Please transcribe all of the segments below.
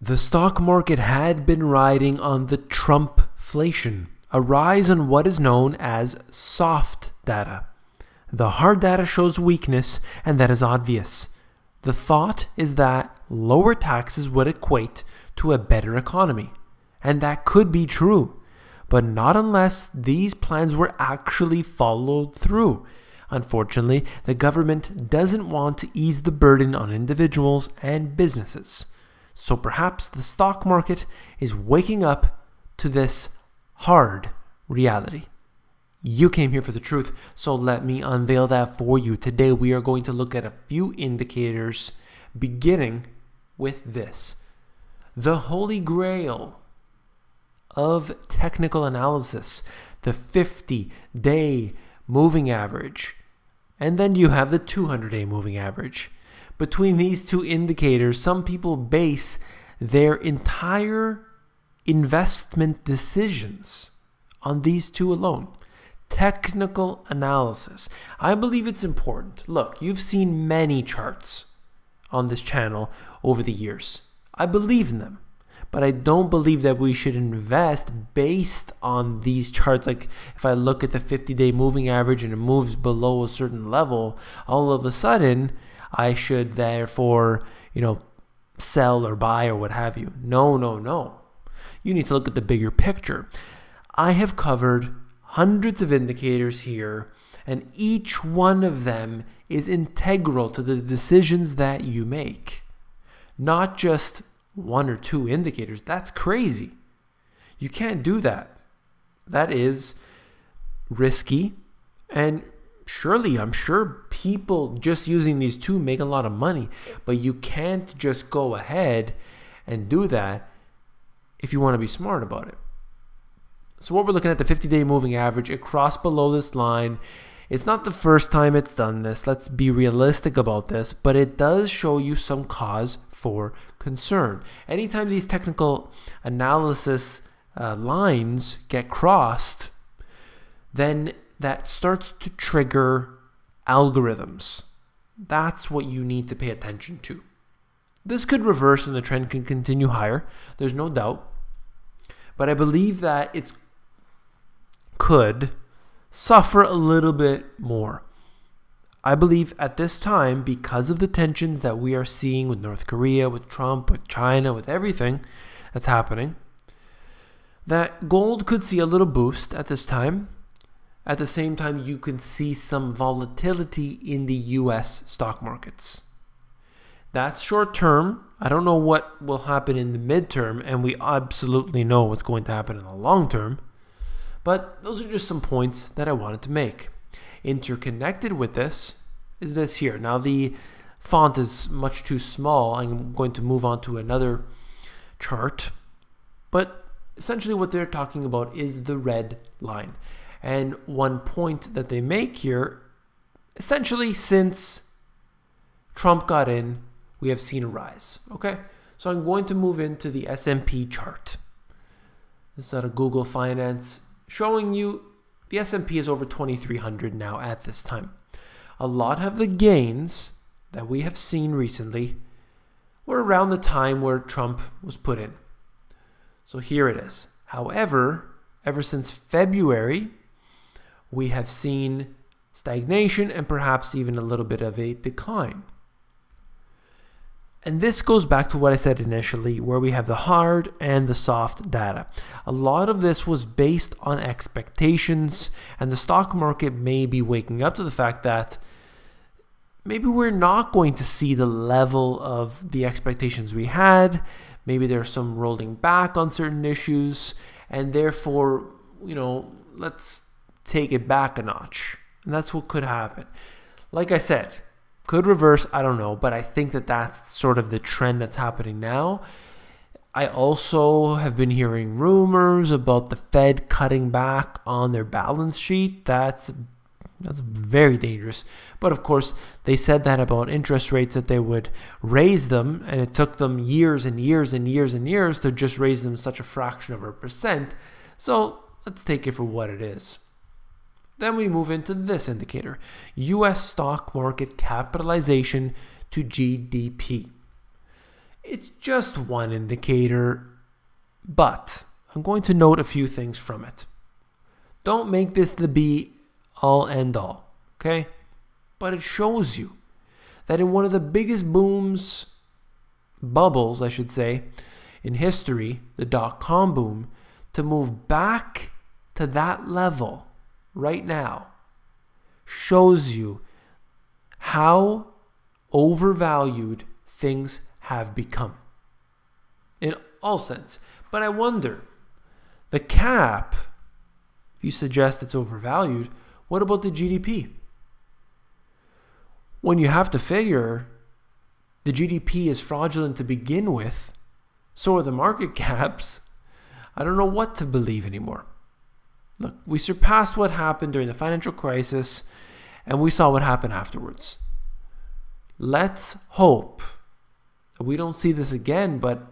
The stock market had been riding on the Trumpflation, a rise on what is known as soft data. The hard data shows weakness, and that is obvious. The thought is that lower taxes would equate to a better economy, and that could be true, but not unless these plans were actually followed through. Unfortunately, the government doesn't want to ease the burden on individuals and businesses. So perhaps the stock market is waking up to this hard reality. You came here for the truth, so let me unveil that for you. Today we are going to look at a few indicators, beginning with this. The holy grail of technical analysis, the 50-day moving average, and then you have the 200-day moving average. Between these two indicators, some people base their entire investment decisions on these two alone. Technical analysis. I believe it's important. Look, you've seen many charts on this channel over the years. I believe in them, but I don't believe that we should invest based on these charts. Like if I look at the 50-day moving average and it moves below a certain level, all of a sudden I should therefore, sell or buy or what have you. No. You need to look at the bigger picture. I have covered hundreds of indicators here, and each one of them is integral to the decisions that you make. Not just one or two indicators. That's crazy. You can't do that. That is risky, and surely, I'm sure people just using these two make a lot of money, but you can't just go ahead and do that if you want to be smart about it. So what we're looking at, the 50-day moving average, it crossed below this line. It's not the first time it's done this. Let's be realistic about this, but it does show you some cause for concern. Anytime these technical analysis lines get crossed, then that starts to trigger algorithms. That's what you need to pay attention to. This could reverse and the trend can continue higher. There's no doubt. But I believe that it could suffer a little bit more. I believe at this time, because of the tensions that we are seeing with North Korea, with Trump, with China, with everything that's happening, that gold could see a little boost at this time. At the same time, you can see some volatility in the US stock markets. That's short term. I don't know what will happen in the midterm, and we absolutely know what's going to happen in the long term. But those are just some points that I wanted to make. Interconnected with this is this here. Now the font is much too small. I'm going to move on to another chart. But essentially what they're talking about is the red line. And one point that they make here, essentially since Trump got in, we have seen a rise. Okay, so I'm going to move into the S&P chart. This is out of Google Finance, showing you the S&P is over 2,300 now at this time. A lot of the gains that we have seen recently were around the time where Trump was put in. So here it is. However, ever since February, we have seen stagnation and perhaps even a little bit of a decline. And this goes back to what I said initially, where we have the hard and the soft data. A lot of this was based on expectations, and the stock market may be waking up to the fact that maybe we're not going to see the level of the expectations we had. Maybe there's some rolling back on certain issues, and therefore, let's take it back a notch. And that's what could happen. Like I said, could reverse, I don't know, but I think that that's sort of the trend that's happening now. I also have been hearing rumors about the Fed cutting back on their balance sheet. That's very dangerous. But of course, they said that about interest rates, that they would raise them, and it took them years and years and years and years to just raise them such a fraction of a percent. So let's take it for what it is. Then we move into this indicator, US stock market capitalization to GDP. It's just one indicator, but I'm going to note a few things from it. Don't make this the be-all, end-all, okay? But it shows you that in one of the biggest bubbles, I should say, in history, the dot-com boom, to move back to that level right now shows you how overvalued things have become in all sense. But I wonder, the cap, if you suggest it's overvalued, what about the GDP? When you have to figure the GDP is fraudulent to begin with, so are the market caps, I don't know what to believe anymore. Look, we surpassed what happened during the financial crisis, and we saw what happened afterwards. Let's hope that we don't see this again, but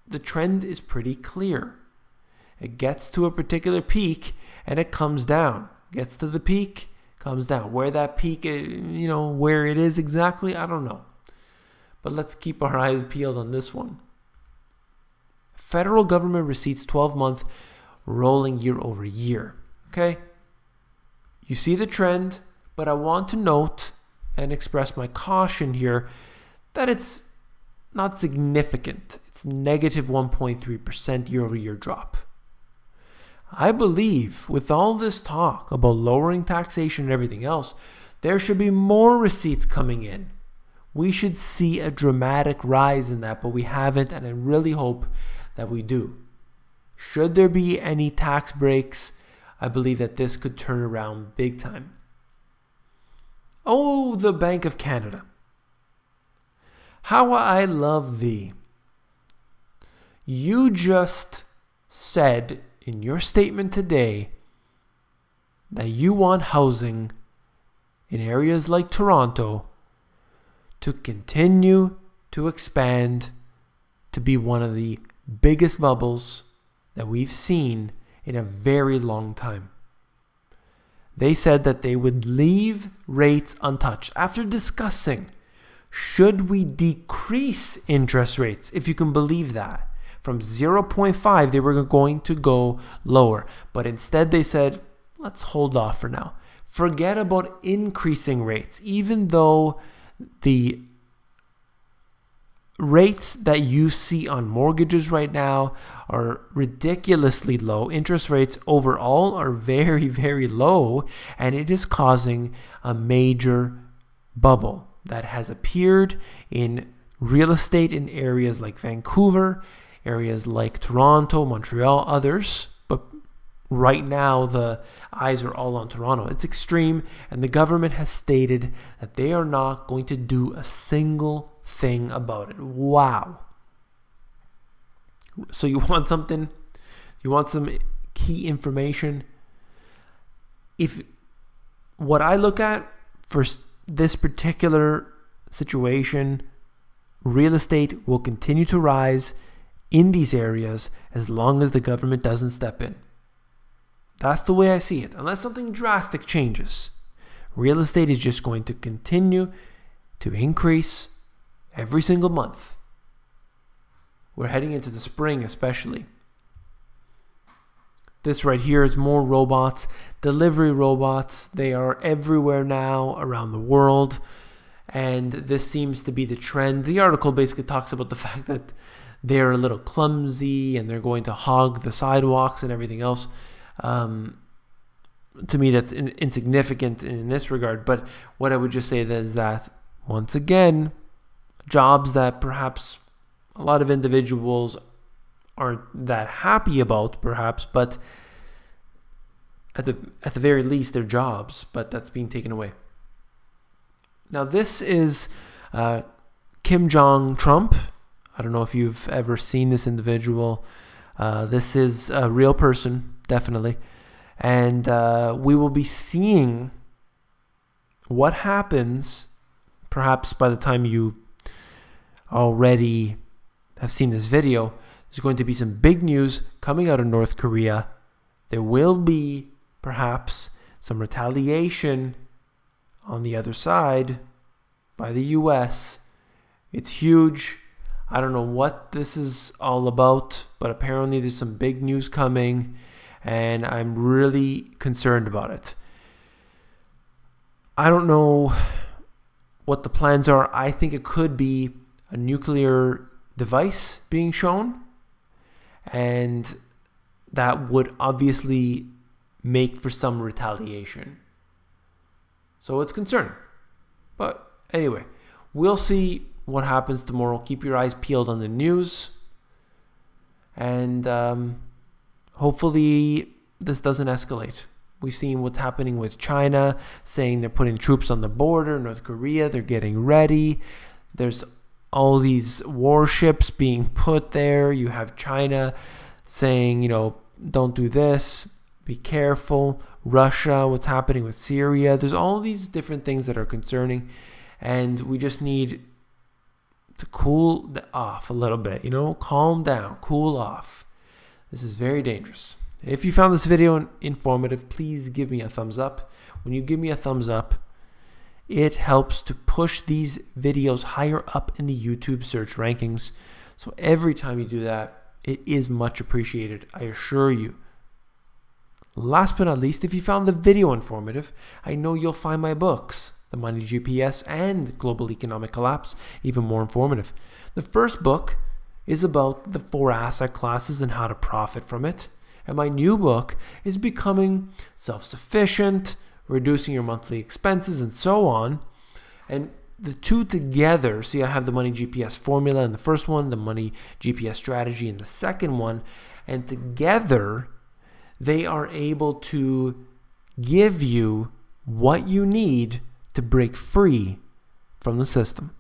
the trend is pretty clear. It gets to a particular peak, and it comes down. Gets to the peak, comes down. Where that peak, where it is exactly, I don't know. But let's keep our eyes peeled on this one. Federal government receipts 12-month rolling year over year. Okay? You see the trend, but I want to note and express my caution here that it's not significant. It's negative 1.3% year over year drop. I believe with all this talk about lowering taxation and everything else, there should be more receipts coming in. We should see a dramatic rise in that, but we haven't, and I really hope that we do. Should there be any tax breaks, I believe that this could turn around big time. Oh, the Bank of Canada. How I love thee. You just said in your statement today that you want housing in areas like Toronto to continue to expand to be one of the biggest bubbles that we've seen in a very long time. They said that they would leave rates untouched after discussing, should we decrease interest rates, if you can believe that. From 0.5, they were going to go lower. But instead they said, let's hold off for now. Forget about increasing rates, even though the rates that you see on mortgages right now are ridiculously low. Interest rates overall are very, very low, and it is causing a major bubble that has appeared in real estate in areas like Vancouver, areas like Toronto, Montreal, others. But right now the eyes are all on Toronto. It's extreme, and the government has stated that they are not going to do a single thing about it. Wow. So you want something? You want some key information? If what I look at for this particular situation, real estate will continue to rise in these areas as long as the government doesn't step in. That's the way I see it. Unless something drastic changes, real estate is just going to continue to increase every single month. We're heading into the spring especially. This right here is more robots, delivery robots. They are everywhere now around the world, and this seems to be the trend. The article basically talks about the fact that they're a little clumsy and they're going to hog the sidewalks and everything else. To me, that's insignificant in this regard. But what I would just say is that, once again, jobs that perhaps a lot of individuals aren't that happy about, perhaps, but at the very least, they're jobs, but that's being taken away. Now, this is Kim Jong-Trump. I don't know if you've ever seen this individual. This is a real person, definitely. And we will be seeing what happens, perhaps by the time you already have seen this video. There's going to be some big news coming out of North Korea. There will be perhaps some retaliation on the other side by the US. It's huge. I don't know what this is all about, but apparently there's some big news coming, and I'm really concerned about it. I don't know what the plans are. I think it could be a nuclear device being shown, and that would obviously make for some retaliation. So it's concerning. But anyway, we'll see what happens tomorrow. Keep your eyes peeled on the news. And hopefully this doesn't escalate. We've seen what's happening with China, saying they're putting troops on the border. North Korea, they're getting ready. There's all these warships being put there. You have China saying, you know, don't do this. Be careful. Russia, what's happening with Syria. There's all these different things that are concerning. And we just need to cool off a little bit, you know, calm down, cool off. This is very dangerous. If you found this video informative, please give me a thumbs up. When you give me a thumbs up, it helps to push these videos higher up in the YouTube search rankings. So every time you do that, it is much appreciated, I assure you. Last but not least, if you found the video informative, I know you'll find my books, The Money GPS and Global Economic Collapse, even more informative. The first book is about the 4 asset classes and how to profit from it. And my new book is Becoming Self-Sufficient, Reducing Your Monthly Expenses, and so on. And the two together, see, I have the Money GPS formula in the first one, the Money GPS strategy in the second one, and together they are able to give you what you need to break free from the system.